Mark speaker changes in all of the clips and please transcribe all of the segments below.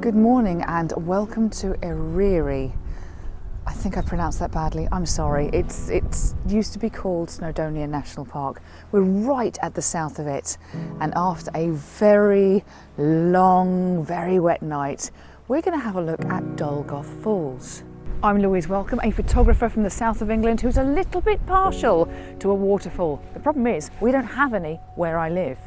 Speaker 1: Good morning and welcome to Eryri. I think I pronounced that badly, I'm sorry. It's used to be called Snowdonia National Park. We're right at the south of it, and after a very long, very wet night, we're going to have a look at Dolgoch Falls. I'm Louise Welcome, a photographer from the south of England who's a little bit partial to a waterfall. The problem is we don't have any where I live.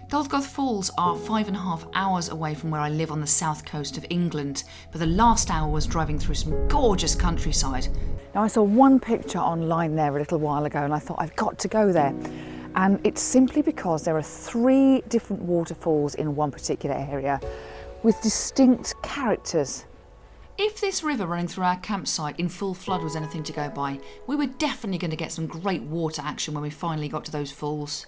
Speaker 2: Dolgoch Falls are 5.5 hours away from where I live on the south coast of England, but the last hour was driving through some gorgeous countryside.
Speaker 1: Now, I saw one picture online there a little while ago and I thought I've got to go there. And it's simply because there are 3 different waterfalls in one particular area with distinct characters.
Speaker 2: If this river running through our campsite in full flood was anything to go by, we were definitely going to get some great water action when we finally got to those falls.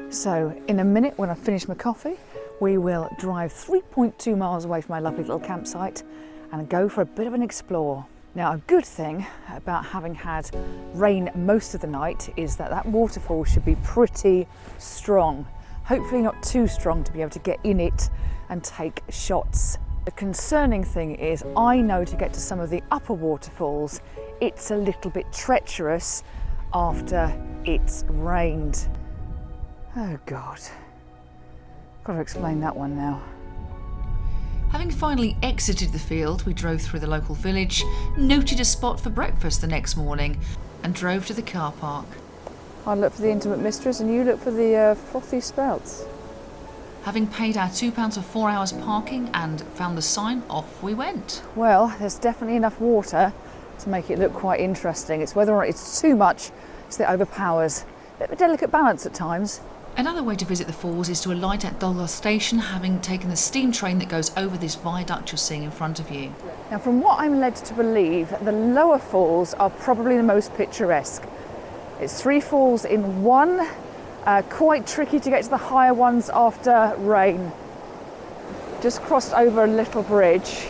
Speaker 1: So in a minute, when I finish my coffee, we will drive 3.2 miles away from my lovely little campsite and go for a bit of an explore. Now, a good thing about having had rain most of the night is that that waterfall should be pretty strong. Hopefully not too strong to be able to get in it and take shots. The concerning thing is I know to get to some of the upper waterfalls, it's a little bit treacherous after it's rained. Oh God, got to explain that one now.
Speaker 2: Having finally exited the field, we drove through the local village, noted a spot for breakfast the next morning and drove to the car park.
Speaker 1: I look for the intimate mistress and you look for the frothy sprouts.
Speaker 2: Having paid our £2 for 4 hours parking and found the sign, off we went.
Speaker 1: Well, there's definitely enough water to make it look quite interesting. It's whether or not it's too much so that it overpowers. A bit of a delicate balance at times.
Speaker 2: Another way to visit the falls is to alight at Dolgoch station, having taken the steam train that goes over this viaduct you're seeing in front of you.
Speaker 1: Now, from what I'm led to believe, the lower falls are probably the most picturesque. It's 3 falls in one, quite tricky to get to the higher ones after rain. Just crossed over a little bridge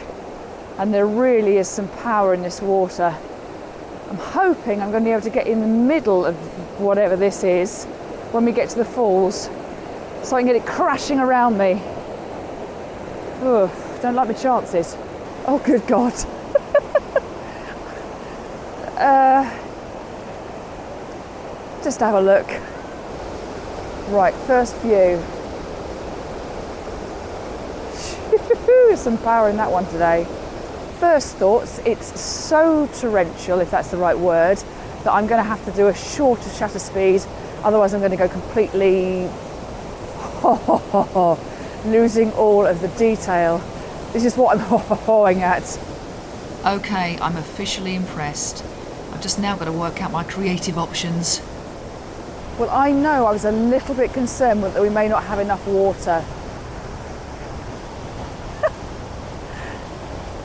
Speaker 1: and there really is some power in this water. I'm hoping I'm going to be able to get in the middle of whatever this is when we get to the falls, so I can get it crashing around me. Ugh, don't like my chances. Oh, good God. Just have a look. Right, first view. There's some power in that one today. First thoughts, it's so torrential, if that's the right word, that I'm going to have to do a shorter shutter speed. Otherwise I'm going to go completely losing all of the detail. This is what I'm ho-ho-hoing at.
Speaker 2: Okay, I'm officially impressed. I've just now got to work out my creative options.
Speaker 1: Well, I know I was a little bit concerned that we may not have enough water.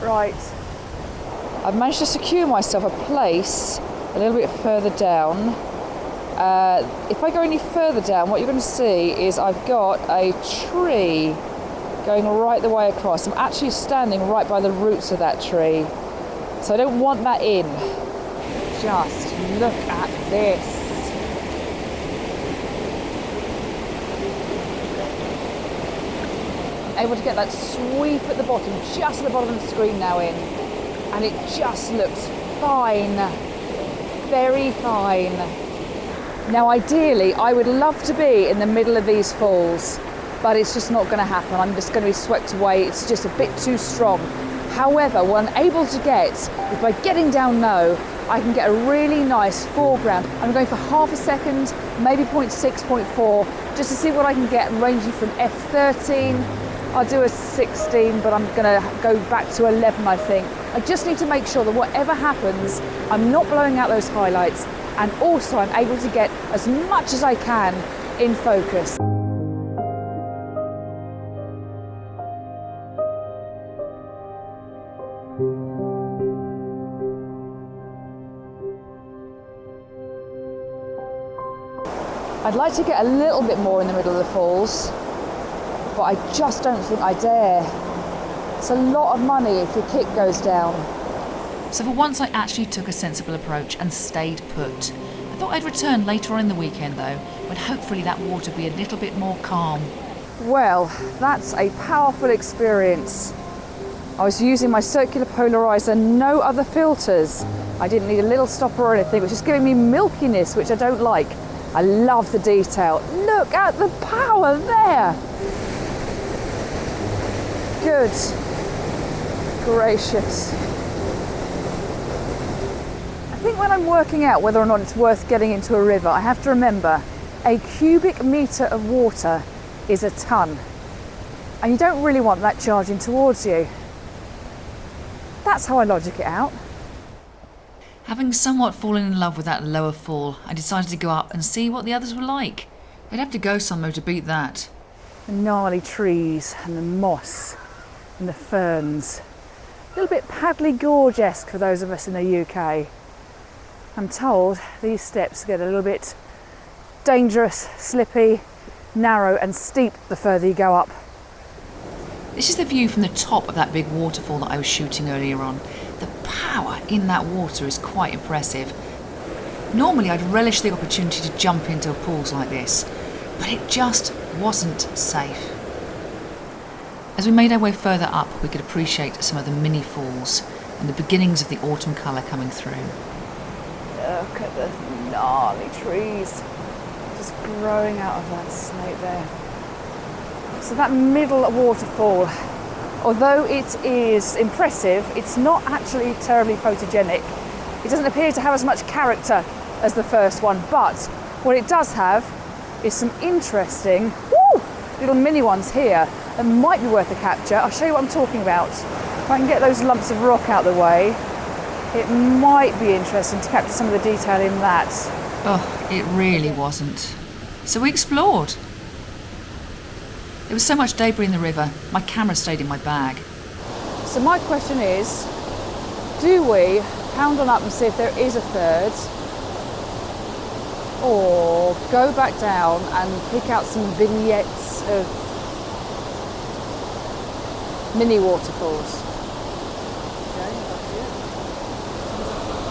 Speaker 1: Right. I've managed to secure myself a place a little bit further down. If I go any further down, what you're going to see is I've got a tree going right the way across. I'm actually standing right by the roots of that tree, so I don't want that in. Just look at this. I'm able to get that sweep at the bottom, just at the bottom of the screen now in, and it just looks fine, very fine. Now, ideally, I would love to be in the middle of these falls, but it's just not going to happen. I'm just going to be swept away. It's just a bit too strong. However, what I'm able to get is by getting down low, I can get a really nice foreground. I'm going for half a second, maybe 0.6, 0.4, just to see what I can get, ranging from f13. I'll do a 16, but I'm going to go back to 11, I think. I just need to make sure that whatever happens, I'm not blowing out those highlights, and also I'm able to get as much as I can in focus. I'd like to get a little bit more in the middle of the falls, but I just don't think I dare. It's a lot of money if your kit goes down.
Speaker 2: So for once I actually took a sensible approach and stayed put. I thought I'd return later on in the weekend though, when hopefully that water be a little bit more calm.
Speaker 1: Well, that's a powerful experience. I was using my circular polarizer, no other filters. I didn't need a little stopper or anything. It was just giving me milkiness, which I don't like. I love the detail. Look at the power there. Good gracious. I think when I'm working out whether or not it's worth getting into a river, I have to remember a cubic metre of water is a tonne. And you don't really want that charging towards you. That's how I logic it out.
Speaker 2: Having somewhat fallen in love with that lower fall, I decided to go up and see what the others were like. They'd have to go somewhere to beat that.
Speaker 1: The gnarly trees and the moss and the ferns. A little bit Padley Gorge-esque for those of us in the UK. I'm told these steps get a little bit dangerous, slippy, narrow and steep the further you go up.
Speaker 2: This is the view from the top of that big waterfall that I was shooting earlier on. The power in that water is quite impressive. Normally I'd relish the opportunity to jump into pools like this, but it just wasn't safe. As we made our way further up, we could appreciate some of the mini falls and the beginnings of the autumn colour coming through.
Speaker 1: Look at the gnarly trees just growing out of that slate there. So that middle waterfall, although it is impressive, it's not actually terribly photogenic. It doesn't appear to have as much character as the first one, but what it does have is some interesting little mini ones here that might be worth a capture. I'll show you what I'm talking about. If I can get those lumps of rock out of the way, it might be interesting to capture some of the detail in that.
Speaker 2: Oh, it really wasn't. So we explored. There was so much debris in the river, my camera stayed in my bag.
Speaker 1: So my question is, do we pound on up and see if there is a third, or go back down and pick out some vignettes of mini waterfalls?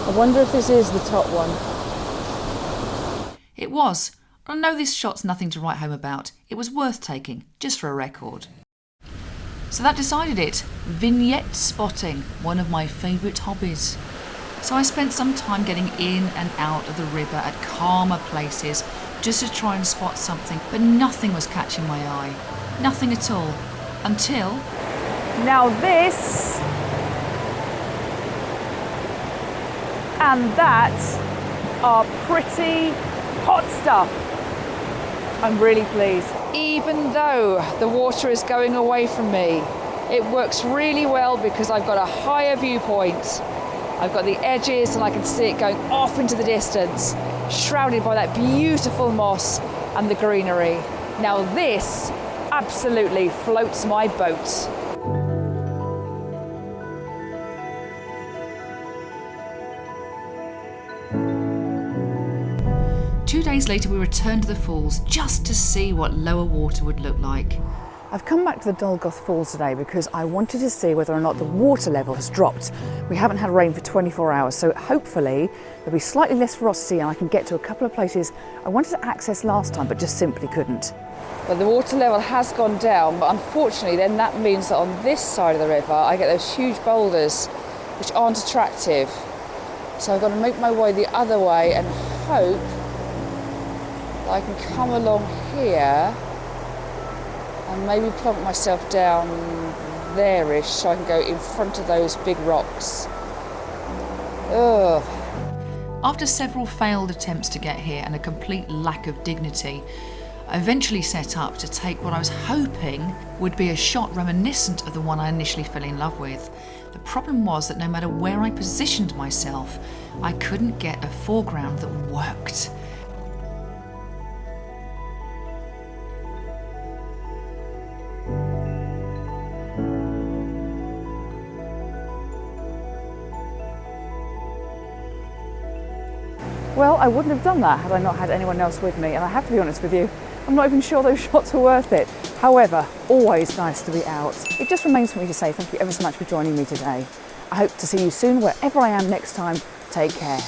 Speaker 1: I wonder if this is the top one.
Speaker 2: It was. I know this shot's nothing to write home about. It was worth taking, just for a record. So that decided it. Vignette spotting, one of my favourite hobbies. So I spent some time getting in and out of the river at calmer places just to try and spot something, but nothing was catching my eye. Nothing at all. Until...
Speaker 1: Now this and that are pretty hot stuff. I'm really pleased. Even though the water is going away from me, it works really well because I've got a higher viewpoint. I've got the edges and I can see it going off into the distance, shrouded by that beautiful moss and the greenery. Now this absolutely floats my boat.
Speaker 2: 2 days later we returned to the falls just to see what lower water would look like.
Speaker 1: I've come back to the Dolgoch Falls today because I wanted to see whether or not the water level has dropped. We haven't had rain for 24 hours, so hopefully there'll be slightly less ferocity and I can get to a couple of places I wanted to access last time but just simply couldn't. Well, the water level has gone down, but unfortunately then that means that on this side of the river I get those huge boulders which aren't attractive. So I've got to make my way the other way and hope I can come along here and maybe plonk myself down there-ish so I can go in front of those big rocks. Ugh.
Speaker 2: After several failed attempts to get here and a complete lack of dignity, I eventually set up to take what I was hoping would be a shot reminiscent of the one I initially fell in love with. The problem was that no matter where I positioned myself, I couldn't get a foreground that worked.
Speaker 1: Well, I wouldn't have done that had I not had anyone else with me, and I have to be honest with you, I'm not even sure those shots were worth it. However, always nice to be out. It just remains for me to say thank you ever so much for joining me today. I hope to see you soon wherever I am next time. Take care.